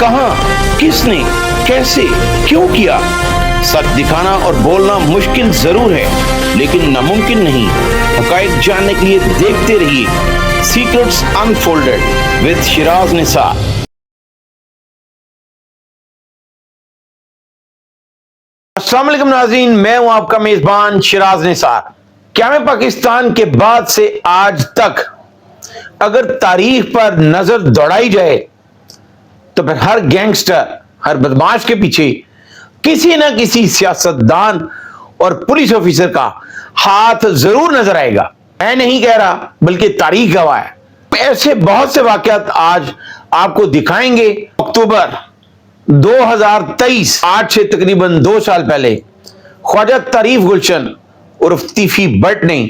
کہاں, کس نے, کیسے, کیوں کیا؟ سچ دکھانا اور بولنا مشکل ضرور ہے لیکن ناممکن نہیں. حقائق جاننے کے لیے دیکھتے رہیے سیکرٹس انفولڈڈ وتھ شیراز نثار. السلام علیکم ناظرین, میں ہوں آپ کا میزبان شیراز نثار. قیام پاکستان کے بعد سے آج تک اگر تاریخ پر نظر دوڑائی جائے تو پھر ہر گینگسٹر, ہر بدماش کے پیچھے کسی نہ کسی سیاستدان اور پولیس آفیسر کا ہاتھ ضرور نظر آئے گا. میں نہیں کہہ رہا بلکہ تاریخ گواہ ہے. ایسے بہت سے واقعات آج آپ کو دکھائیں گے. اکتوبر 2023, آج سے تقریباً 2 سال پہلے خواجہ طریف گلشن عرف تیفی بٹ نے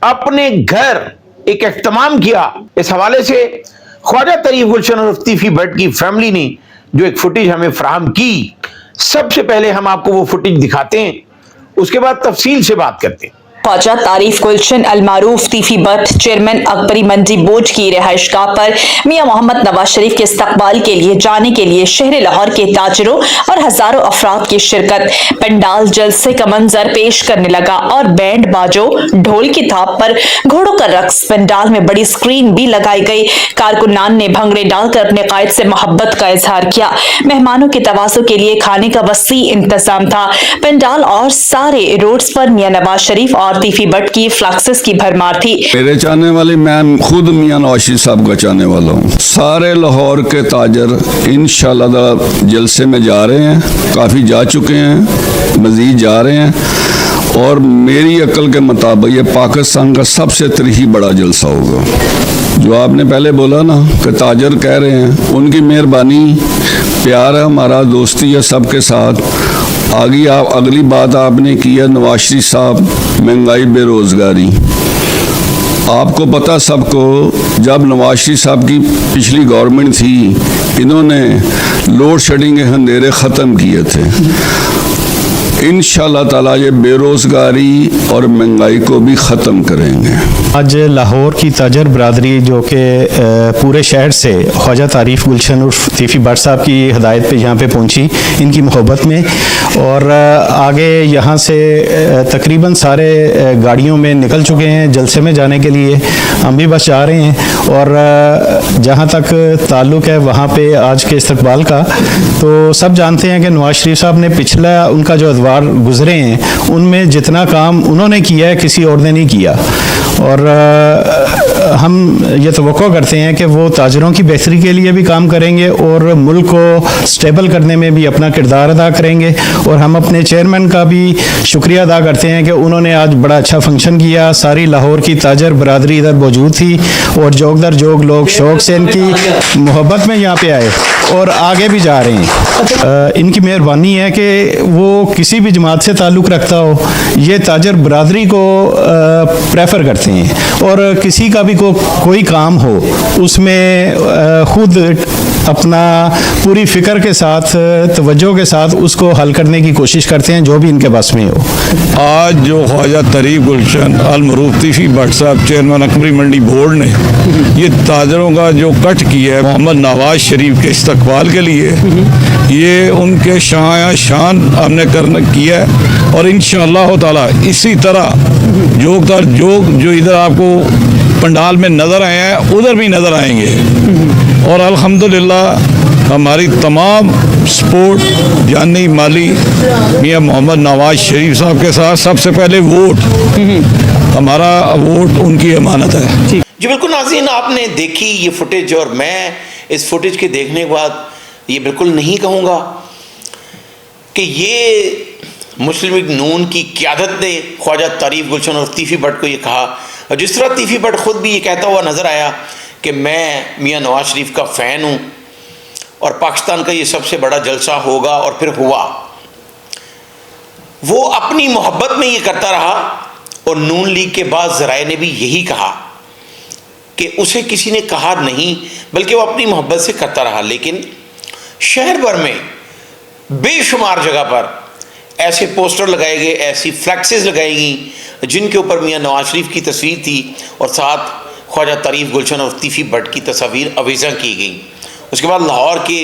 اپنے گھر ایک اہتمام کیا. اس حوالے سے خواجہ طریف گلشن عرف تیفی بٹ کی فیملی نے جو ایک فوٹیج ہمیں فراہم کی, سب سے پہلے ہم آپ کو وہ فوٹیج دکھاتے ہیں, اس کے بعد تفصیل سے بات کرتے ہیں. خواجہ طریف گلشن المعروف تیفی بٹ چیئرمین اکبری منڈی بورڈ کی رہائش گاہ پر میاں محمد نواز شریف کے استقبال کے لیے جانے کے لیے شہر لاہور کے تاجروں اور ہزاروں افراد کی شرکت. پنڈال جلسے کا منظر پیش کرنے لگا اور بینڈ باجوں, ڈھول کی تھاپ پر گھوڑوں کا رقص. پنڈال میں بڑی اسکرین بھی لگائی گئی. کارکنان نے بھنگڑے ڈال کر اپنے قائد سے محبت کا اظہار کیا. مہمانوں کے تواضع کے لیے کھانے کا وسیع انتظام تھا. پنڈال اور سارے روڈز پر میاں نواز شریف اور تیفی بٹ کی فلیکسز کی بھرمار تھی. میرے چاہنے والے, میں خود میاں نواز شریف صاحب کا چاہنے والا ہوں. سارے لاہور کے تاجر انشاءاللہ جلسے میں جا رہے ہیں, کافی جا چکے ہیں, مزید جا رہے ہیں, اور میری عقل کے مطابق یہ پاکستان کا سب سے تاریخی بڑا جلسہ ہوگا. جو آپ نے پہلے بولا نا کہ تاجر کہہ رہے ہیں, ان کی مہربانی, پیار ہے ہمارا, دوستی ہے سب کے ساتھ. آگے اگلی بات آپ نے کی ہے نواز شریف صاحب, مہنگائی, بے روزگاری. آپ کو پتہ سب کو, جب نواز شریف صاحب کی پچھلی گورنمنٹ تھی, انہوں نے لوڈ شیڈنگ کے اندھیرے ختم کیے تھے. انشاءاللہ تعالیٰ یہ بے روزگاری اور مہنگائی کو بھی ختم کریں گے. آج لاہور کی تاجر برادری جو کہ پورے شہر سے خواجہ طریف گلشن اور تیفی بٹ صاحب کی ہدایت پہ یہاں پہ پہنچی, ان کی محبت میں, اور آگے یہاں سے تقریباً سارے گاڑیوں میں نکل چکے ہیں جلسے میں جانے کے لیے. ہم بھی بس جا رہے ہیں, اور جہاں تک تعلق ہے وہاں پہ آج کے استقبال کا, تو سب جانتے ہیں کہ نواز شریف صاحب نے پچھلا ان کا جو گزرے ہیں ان میں جتنا کام انہوں نے کیا ہے کسی اور نے نہیں کیا, اور ہم یہ توقع کرتے ہیں کہ وہ تاجروں کی بہتری کے لیے بھی کام کریں گے اور ملک کو سٹیبل کرنے میں بھی اپنا کردار ادا کریں گے. اور ہم اپنے چیئرمین کا بھی شکریہ ادا کرتے ہیں کہ انہوں نے آج بڑا اچھا فنکشن کیا. ساری لاہور کی تاجر برادری ادھر موجود تھی, اور جوگ در جوگ لوگ شوق سے ان کی محبت میں یہاں پہ آئے اور آگے بھی جا رہے ہیں. ان کی مہربانی ہے کہ وہ کسی بھی جماعت سے تعلق رکھتا ہو, یہ تاجر برادری کو پریفر کرتے ہیں, اور کسی کا بھی کوئی کام ہو اس میں خود اپنا پوری فکر کے ساتھ, توجہ کے ساتھ اس کو حل کرنے کی کوشش کرتے ہیں جو بھی ان کے بس میں ہو. آج جو خواجہ طریف گلشن المعروف تیفی بٹ صاحب چیئرمین اکبری منڈی بورڈ نے یہ تاجروں کا جو کٹ کیا ہے محمد نواز شریف کے استقبال کے لیے, یہ ان کے شان ہم نے کیا ہے. اور انشاءاللہ تعالی اسی طرح جوگ در جوگ جو ادھر آپ کو پنڈال میں نظر آئے ہیں ادھر بھی نظر آئیں گے. اور الحمدللہ ہماری تمام سپورٹ جانی مالی میاں محمد نواز شریف صاحب کے ساتھ. سب سے پہلے ووٹ, ہمارا ووٹ ان کی امانت ہے. جی بالکل ناظرین, آپ نے دیکھی یہ فوٹیج, اور میں اس فوٹیج کے دیکھنے کے بعد یہ بالکل نہیں کہوں گا کہ یہ مسلم لیگ نون کی قیادت نے خواجہ طریف گلشن اور تیفی بٹ کو یہ کہا, اور جس طرح تیفی بٹ خود بھی یہ کہتا ہوا نظر آیا کہ میں میاں نواز شریف کا فین ہوں اور پاکستان کا یہ سب سے بڑا جلسہ ہوگا, اور پھر ہوا. وہ اپنی محبت میں یہ کرتا رہا, اور نون لیگ کے بعض ذرائع نے بھی یہی کہا کہ اسے کسی نے کہا نہیں بلکہ وہ اپنی محبت سے کرتا رہا. لیکن شہر بھر میں بے شمار جگہ پر ایسے پوسٹر لگائے گئے, ایسی فلیکسز لگائی گئیں جن کے اوپر میاں نواز شریف کی تصویر تھی, اور ساتھ خواجہ طریف گلشن اور تیفی بٹ کی تصاویر آویزاں کی گئیں. اس کے بعد لاہور کے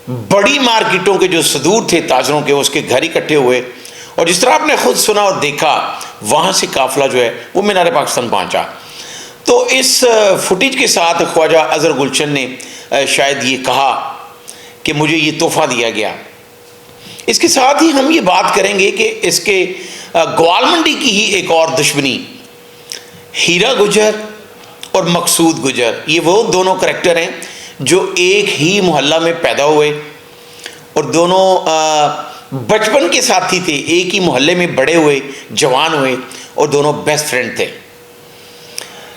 بڑی مارکیٹوں کے جو صدور تھے تاجروں کے، اس کے گھر اکٹھے ہوئے، اور جس طرح آپ نے خود سنا اور دیکھا، وہاں سے قافلہ جو ہے وہ مینار پاکستان پہنچا۔ تو اس فوٹیج کے ساتھ خواجہ اظہر گلشن نے شاید یہ کہا کہ مجھے یہ تحفہ دیا گیا۔ اس کے ساتھ ہی ہم یہ بات کریں گے کہ اس کے گوال منڈی کی ہی ایک اور دشمنی، ہیرا گجر اور مقصود گجر، یہ وہ دونوں کریکٹر ہیں جو ایک ہی محلہ میں پیدا ہوئے اور دونوں بچپن کے ساتھی تھے، ایک ہی محلے میں بڑے ہوئے، جوان ہوئے، اور دونوں بیسٹ فرینڈ تھے۔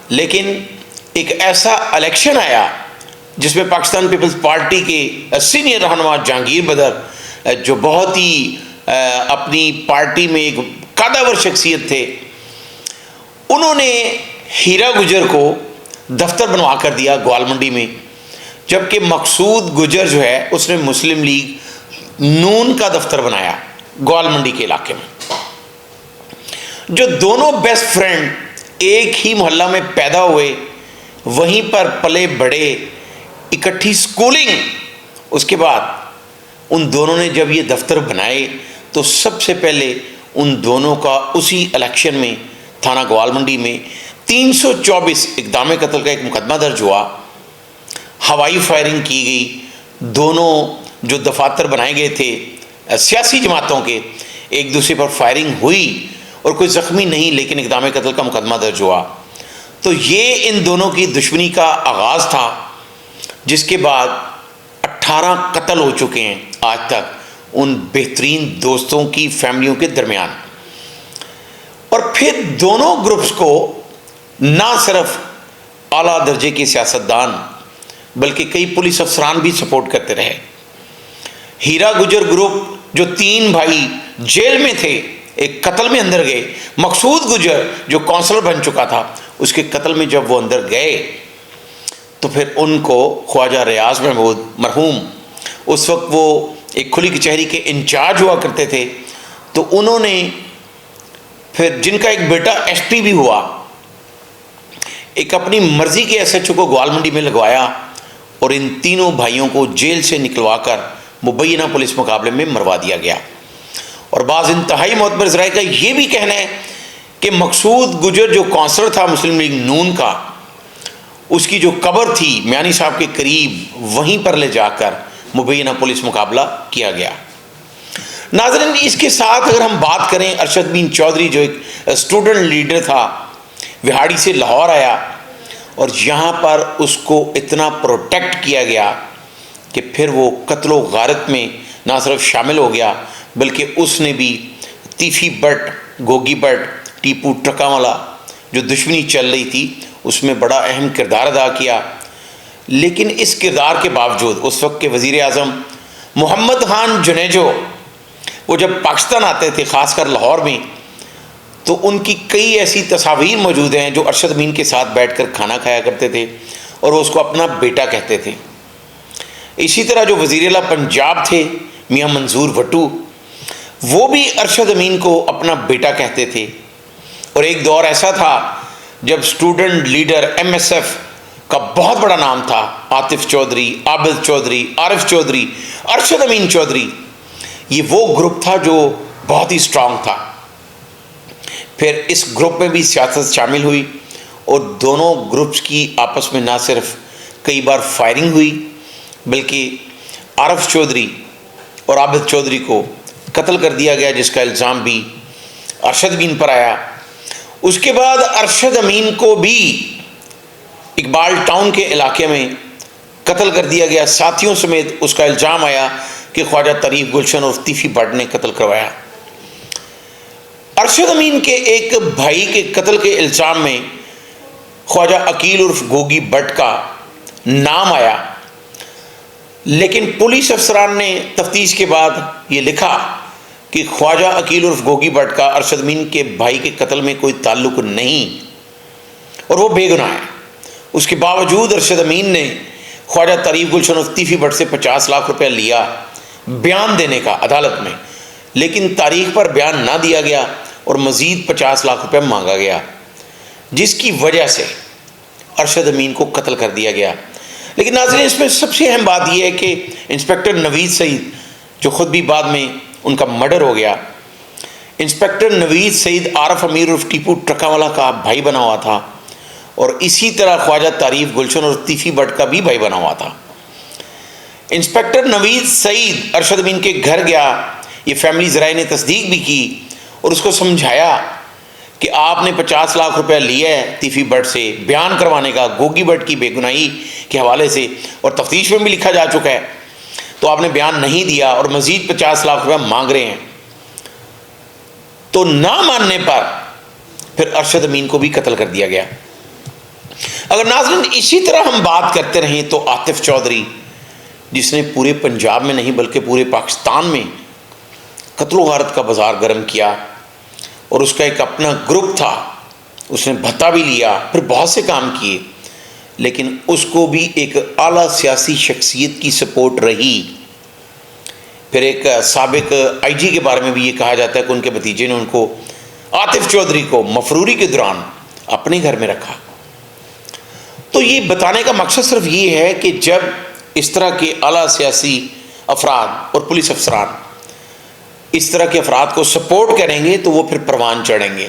لیکن ایک ایسا الیکشن آیا جس میں پاکستان پیپلز پارٹی کے سینئر رہنما جہانگیر بدر، جو بہت ہی اپنی پارٹی میں ایک قادور شخصیت تھے، انہوں نے ہیرا گجر کو دفتر بنوا کر دیا گوال منڈی میں، جبکہ مقصود گجر جو ہے اس نے مسلم لیگ نون کا دفتر بنایا گوال منڈی کے علاقے میں۔ جو دونوں بیسٹ فرینڈ ایک ہی محلہ میں پیدا ہوئے، وہیں پر پلے بڑے، اکٹھی سکولنگ، اس کے بعد ان دونوں نے جب یہ دفتر بنائے تو سب سے پہلے ان دونوں کا اسی الیکشن میں تھانہ گوال منڈی میں 324 اقدام قتل کا ایک مقدمہ درج ہوا، ہوائی فائرنگ کی گئی، دونوں جو دفاتر بنائے گئے تھے سیاسی جماعتوں کے، ایک دوسرے پر فائرنگ ہوئی اور کوئی زخمی نہیں، لیکن اقدام قتل کا مقدمہ درج ہوا۔ تو یہ ان دونوں کی دشمنی کا آغاز تھا، جس کے بعد 18 قتل ہو چکے ہیں آج تک ان بہترین دوستوں کی فیملیوں کے درمیان۔ اور پھر دونوں گروپس کو نہ صرف اعلیٰ درجے کے سیاستدان بلکہ کئی پولیس افسران بھی سپورٹ کرتے رہے۔ ہیرا گجر گروپ جو 3 بھائی جیل میں تھے، ایک قتل میں اندر گئے، مقصود گجر جو کونسلر بن چکا تھا، اس کے قتل میں جب وہ اندر گئے تو پھر ان کو خواجہ ریاض محمود مرحوم، اس وقت وہ ایک کھلی کچہری کے انچارج ہوا کرتے تھے، تو انہوں نے پھر، جن کا ایک بیٹا ایس پی بھی ہوا، ایک اپنی مرضی کے ایس ایچ او کو گوال منڈی میں لگوایا اور ان تینوں بھائیوں کو جیل سے نکلوا کر مبینہ پولیس مقابلے میں مروا دیا گیا۔ اور بعض انتہائی معتبر ذرائع کا یہ بھی کہنا ہے کہ مقصود گجر جو کونسلر تھا مسلم لیگ نون کا، اس کی جو قبر تھی میانی صاحب کے قریب، وہیں پر لے جا کر مبینہ پولیس مقابلہ کیا گیا۔ ناظرین، اس کے ساتھ اگر ہم بات کریں، ارشد بین چودھری جو ایک اسٹوڈنٹ لیڈر تھا، وہاڑی سے لاہور آیا اور یہاں پر اس کو اتنا پروٹیکٹ کیا گیا کہ پھر وہ قتل و غارت میں نہ صرف شامل ہو گیا بلکہ اس نے بھی تیفی بٹ، گوگی بٹ، ٹیپو ٹرکا والا جو دشمنی چل رہی تھی اس میں بڑا اہم کردار ادا کیا۔ لیکن اس کردار کے باوجود اس وقت کے وزیر اعظم محمد خان جنیجو، وہ جب پاکستان آتے تھے خاص کر لاہور میں، تو ان کی کئی ایسی تصاویر موجود ہیں جو ارشد امین کے ساتھ بیٹھ کر کھانا کھایا کرتے تھے اور وہ اس کو اپنا بیٹا کہتے تھے۔ اسی طرح جو وزیر اعلیٰ پنجاب تھے میاں منظور بھٹو، وہ بھی ارشد امین کو اپنا بیٹا کہتے تھے۔ اور ایک دور ایسا تھا جب student leader M S F کا بہت بڑا نام تھا، عاطف چودھری، عابد چودھری، عارف چودھری، ارشد امین چودھری، یہ وہ گروپ تھا جو بہت ہی اسٹرانگ تھا۔ پھر اس گروپ میں بھی سیاست شامل ہوئی اور دونوں گروپس کی آپس میں نہ صرف کئی بار فائرنگ ہوئی بلکہ عارف چودھری اور عابد چودھری کو قتل کر دیا گیا، جس کا الزام بھی ارشد امین پر آیا۔ اس کے بعد ارشد امین کو بھی اقبال ٹاؤن کے علاقے میں قتل کر دیا گیا، ساتھیوں سمیت۔ اس کا الزام آیا کہ خواجہ طریف گلشن اور تیفی بٹ نے قتل کروایا۔ ارشد امین کے ایک بھائی کے قتل کے الزام میں خواجہ عقیل عرف گوگی بٹ کا نام آیا، لیکن پولیس افسران نے تفتیش کے بعد یہ لکھا کہ خواجہ عقیل عرف گوگی بٹ کا ارشد امین کے بھائی کے قتل میں کوئی تعلق نہیں اور وہ بے گناہ ہے۔ اس کے باوجود ارشد امین نے خواجہ طریف گلشن اور تیفی بٹ سے 50 لاکھ روپیہ لیا بیان دینے کا عدالت میں، لیکن تاریخ پر بیان نہ دیا گیا اور مزید 50 لاکھ روپے مانگا گیا، جس کی وجہ سے ارشد امین کو قتل کر دیا گیا۔ لیکن ناظرین اس میں سب سے اہم بات یہ ہے کہ انسپیکٹر نوید سعید جو خود بھی بعد میں ان کا مرڈر ہو گیا، انسپیکٹر نوید سعید عارف امیر عرف ٹیپو ٹرکا والا کا بھائی بنا ہوا تھا، اور اسی طرح خواجہ تعریف گلشن اور تیفی بٹ کا بھی بھائی بنا ہوا تھا۔ انسپیکٹر نوید سعید ارشد امین کے گھر گیا، یہ فیملی ذرائع نے تصدیق بھی کی اور اس کو سمجھایا کہ آپ نے 50 لاکھ روپے لیا ہے تیفی بٹ سے بیان کروانے کا گوگی بٹ کی بے گناہی کے حوالے سے، اور تفتیش میں بھی لکھا جا چکا ہے، تو آپ نے بیان نہیں دیا اور مزید 50 لاکھ روپے مانگ رہے ہیں۔ تو نہ ماننے پر پھر ارشد امین کو بھی قتل کر دیا گیا۔ اگر ناظرین اسی طرح ہم بات کرتے رہیں تو عاطف چودھری، جس نے پورے پنجاب میں نہیں بلکہ پورے پاکستان میں قتل و غارت کا بازار گرم کیا، اور اس کا ایک اپنا گروپ تھا، اس نے بھتہ بھی لیا، پھر بہت سے کام کیے، لیکن اس کو بھی ایک اعلیٰ سیاسی شخصیت کی سپورٹ رہی۔ پھر ایک سابق آئی جی کے بارے میں بھی یہ کہا جاتا ہے کہ ان کے بھتیجے نے ان کو، عاطف چودھری کو، مفروری کے دوران اپنے گھر میں رکھا۔ تو یہ بتانے کا مقصد صرف یہ ہے کہ جب اس طرح کے اعلیٰ سیاسی افراد اور پولیس افسران اس طرح کے افراد کو سپورٹ کریں گے تو وہ پھر پروان چڑھیں گے۔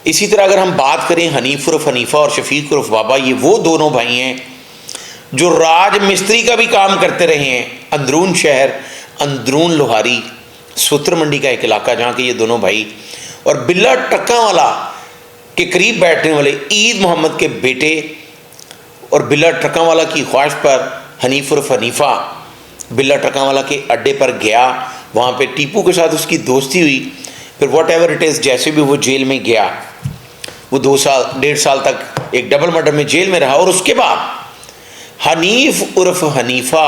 اسی طرح اگر ہم بات کریں حنیف عرف حنیفہ اور شفیق عرف بابا، یہ وہ دونوں بھائی ہیں جو راج مستری کا بھی کام کرتے رہے ہیں، اندرون شہر، اندرون لوہاری، سوتر منڈی کا ایک علاقہ جہاں کے یہ دونوں بھائی، اور بلا ٹکا والا کے قریب بیٹھنے والے عید محمد کے بیٹے، اور بلا ٹرکا والا کی خواہش پر حنیف عرف حنیفہ بلا ٹرکا والا کے اڈے پر گیا، وہاں پہ ٹیپو کے ساتھ اس کی دوستی ہوئی، پھر واٹ ایور اٹ از، جیسے بھی وہ جیل میں گیا، وہ 1.5 سال تک ایک ڈبل مرڈر میں جیل میں رہا، اور اس کے بعد حنیف عرف حنیفہ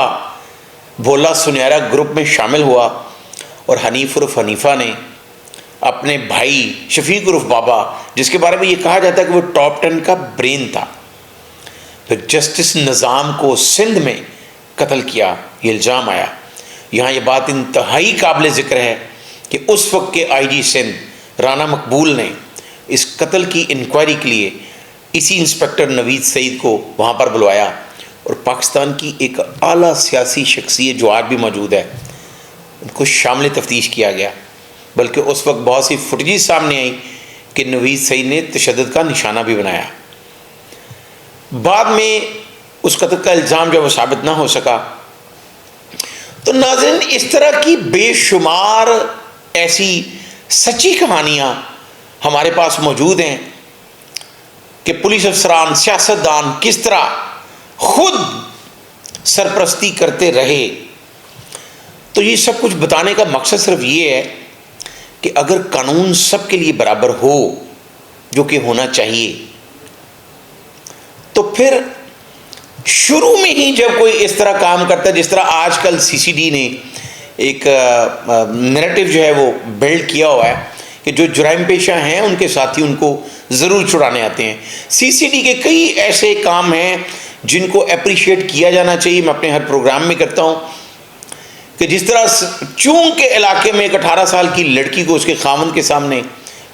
بھولا سنیرا گروپ میں شامل ہوا، اور حنیف عرف حنیفہ نے اپنے بھائی شفیق عرف بابا، جس کے بارے میں یہ کہا جاتا ہے کہ وہ ٹاپ 10 کا برین تھا، پھر جسٹس نظام کو سندھ میں قتل کیا، یہ الزام آیا۔ یہاں یہ بات انتہائی قابل ذکر ہے کہ اس وقت کے آئی جی سندھ رانا مقبول نے اس قتل کی انکوائری کے لیے اسی انسپیکٹر نوید سعید کو وہاں پر بلوایا، اور پاکستان کی ایک اعلیٰ سیاسی شخصیت جو آج بھی موجود ہے ان کو شامل تفتیش کیا گیا، بلکہ اس وقت بہت سی فوٹیجز سامنے آئی کہ نوید سعید نے تشدد کا نشانہ بھی بنایا۔ بعد میں اس قتل کا الزام جب وہ ثابت نہ ہو سکا تو ناظرین اس طرح کی بے شمار ایسی سچی کہانیاں ہمارے پاس موجود ہیں کہ پولیس افسران، سیاستدان کس طرح خود سرپرستی کرتے رہے۔ تو یہ سب کچھ بتانے کا مقصد صرف یہ ہے کہ اگر قانون سب کے لیے برابر ہو، جو کہ ہونا چاہیے، تو پھر شروع میں ہی جب کوئی اس طرح کام کرتا ہے، جس طرح آج کل سی سی ڈی نے ایک نیریٹو جو ہے وہ بلڈ کیا ہوا ہے کہ جو جرائم پیشہ ہیں ان کے ساتھی ان کو ضرور چھڑانے آتے ہیں۔ سی سی ڈی کے کئی ایسے کام ہیں جن کو اپریشیٹ کیا جانا چاہیے، میں اپنے ہر پروگرام میں کرتا ہوں، کہ جس طرح چونگ کے علاقے میں ایک 18 سال کی لڑکی کو اس کے خاوند کے سامنے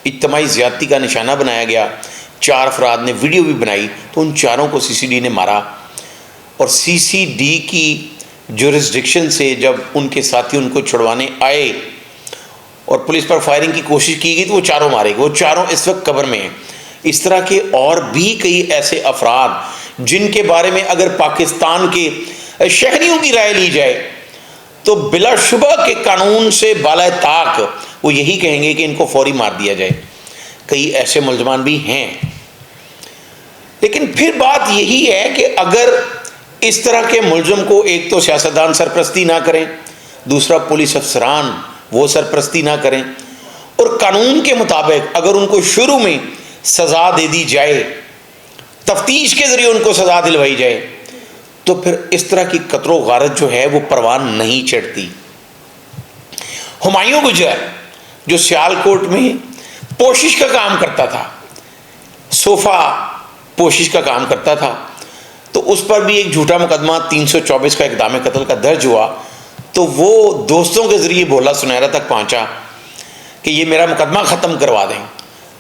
اجتماعی زیادتی کا نشانہ بنایا گیا، 4 افراد نے ویڈیو بھی بنائی، تو ان 4 کو سی سی ڈی نے مارا، اور سی سی ڈی کی جورسڈکشن سے جب ان کے ساتھی ان کو چھڑوانے آئے اور پولیس پر فائرنگ کی کوشش کی گئی تو وہ 4 مارے گئے، وہ 4 اس وقت قبر میں ہیں۔ اس طرح کے اور بھی کئی ایسے افراد جن کے بارے میں اگر پاکستان کے شہریوں کی رائے لی جائے تو بلا شبہ کہ قانون سے بالائے طاق وہ یہی کہیں گے کہ ان کو فوری مار دیا جائے۔ کئی ایسے ملزمان بھی ہیں، لیکن پھر بات یہی ہے کہ اگر اس طرح کے ملزم کو ایک تو سیاستدان سرپرستی نہ کریں، دوسرا پولیس افسران وہ سرپرستی نہ کریں، اور قانون کے مطابق اگر ان کو شروع میں سزا دے دی جائے، تفتیش کے ذریعے ان کو سزا دلوائی جائے، تو پھر اس طرح کی قتل و غارت جو ہے وہ پروان نہیں چڑھتی۔ ہمایوں گجر جو سیالکوٹ میں پوشش کا کام کرتا تھا، صوفہ پوشش کا کام کرتا تھا، تو اس پر بھی ایک جھوٹا مقدمہ 324 کا اقدام قتل کا درج ہوا، تو وہ دوستوں کے ذریعے بھولا سنہرا تک پہنچا کہ یہ میرا مقدمہ ختم کروا دیں،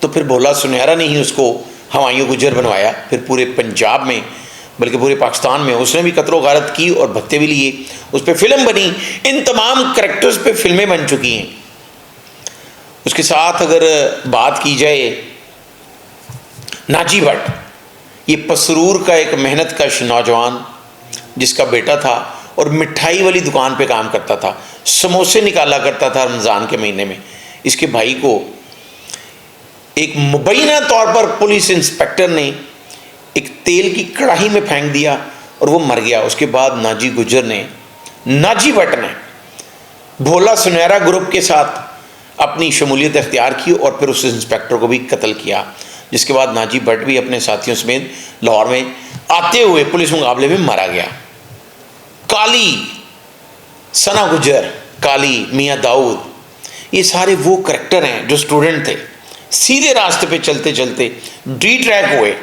تو پھر بھولا سنہرا نے ہی اس کو ہمایوں گجر بنوایا۔ پھر پورے پنجاب میں بلکہ پورے پاکستان میں. اس نے بھی قتل و غارت کی اور بھتے بھی لیے, اس پہ فلم بنی, ان تمام کریکٹرز پہ فلمیں بن چکی ہیں. اس کے ساتھ اگر بات کی جائے ناجی بٹ, یہ پسرور کا ایک محنت کش نوجوان جس کا بیٹا تھا اور مٹھائی والی دکان پہ کام کرتا تھا, سموسے نکالا کرتا تھا رمضان کے مہینے میں. اس کے بھائی کو ایک مبینہ طور پر پولیس انسپیکٹر نے ایک تیل کی کڑاہی میں پھینک دیا اور وہ مر گیا. اس کے بعد ناجی گجر نے, ناجی بٹ نے بھولا سنیرا گروپ کے ساتھ اپنی شمولیت اختیار کی اور پھر اس انسپیکٹر کو بھی قتل کیا, جس کے بعد ناجی بٹ بھی اپنے ساتھیوں سمیت لاہور میں آتے ہوئے پولیس مقابلے میں مارا گیا. کالی, ثنا گجر, کالی, میاں داؤد, یہ سارے وہ کریکٹر ہیں جو اسٹوڈنٹ تھے, سیدھے راستے پہ چلتے چلتے ڈی ٹریک ہوئے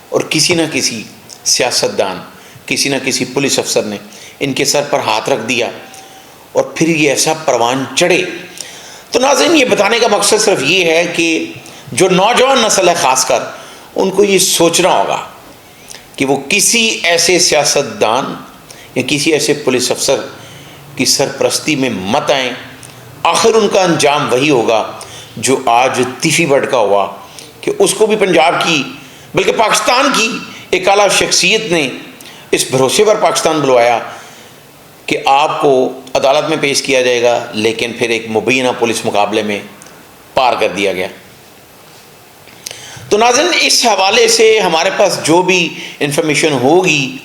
اور کسی نہ کسی سیاستدان, کسی نہ کسی پولیس افسر نے ان کے سر پر ہاتھ رکھ دیا اور پھر یہ ایسا پروان چڑھے. تو ناظرین, یہ بتانے کا مقصد صرف یہ ہے کہ جو نوجوان نسل ہے خاص کر, ان کو یہ سوچنا ہوگا کہ وہ کسی ایسے سیاستدان یا کسی ایسے پولیس افسر کی سرپرستی میں مت آئیں. آخر ان کا انجام وہی ہوگا جو آج تیفی بٹ کا ہوا, کہ اس کو بھی پنجاب کی بلکہ پاکستان کی ایک اعلیٰ شخصیت نے اس بھروسے پر پاکستان بلوایا کہ آپ کو عدالت میں پیش کیا جائے گا, لیکن پھر ایک مبینہ پولیس مقابلے میں پار کر دیا گیا. تو ناظرین, اس حوالے سے ہمارے پاس جو بھی انفارمیشن ہوگی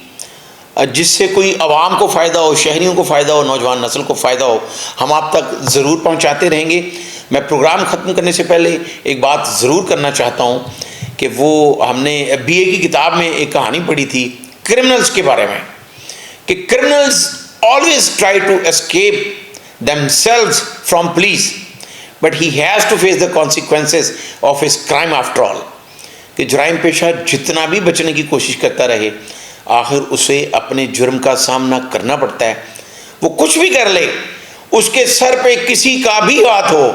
جس سے کوئی عوام کو فائدہ ہو, شہریوں کو فائدہ ہو, نوجوان نسل کو فائدہ ہو, ہم آپ تک ضرور پہنچاتے رہیں گے. میں پروگرام ختم کرنے سے پہلے ایک بات ضرور کرنا چاہتا ہوں کہ وہ ہم نے BA کی کتاب میں ایک کہانی پڑھی تھی کرمنلز کے بارے میں, کہ criminals always try to escape themselves from police, but he has to face the consequences of his crime after all. کہ جرائم پیشہ جتنا بھی بچنے کی کوشش کرتا رہے, آخر اسے اپنے جرم کا سامنا کرنا پڑتا ہے. وہ کچھ بھی کر لے, اس کے سر پہ کسی کا بھی ہاتھ ہو,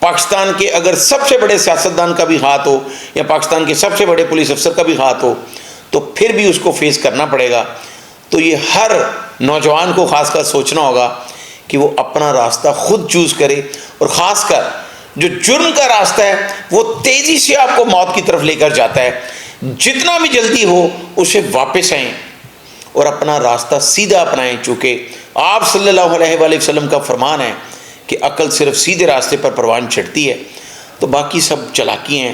پاکستان کے اگر سب سے بڑے سیاستدان کا بھی ہاتھ ہو یا پاکستان کے سب سے بڑے پولیس افسر کا بھی ہاتھ ہو, تو پھر بھی اس کو فیس کرنا پڑے گا. تو یہ ہر نوجوان کو خاص کر سوچنا ہوگا کہ وہ اپنا راستہ خود چوز کرے, اور خاص کر جو جرم کا راستہ ہے وہ تیزی سے آپ کو موت کی طرف لے کر جاتا ہے. جتنا بھی جلدی ہو اسے واپس آئیں اور اپنا راستہ سیدھا اپنائیں, چونکہ آپ صلی اللہ علیہ وآلہ وسلم کا فرمان ہے کہ عقل صرف سیدھے راستے پر پروان چڑھتی ہے. تو باقی سب چلاکی ہیں,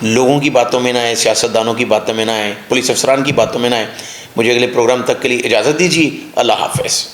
لوگوں کی باتوں میں نہ آئیں, سیاستدانوں کی باتوں میں نہ آئیں, پولیس افسران کی باتوں میں نہ آئیں. مجھے اگلے پروگرام تک کے لیے اجازت دیجیے. اللہ حافظ.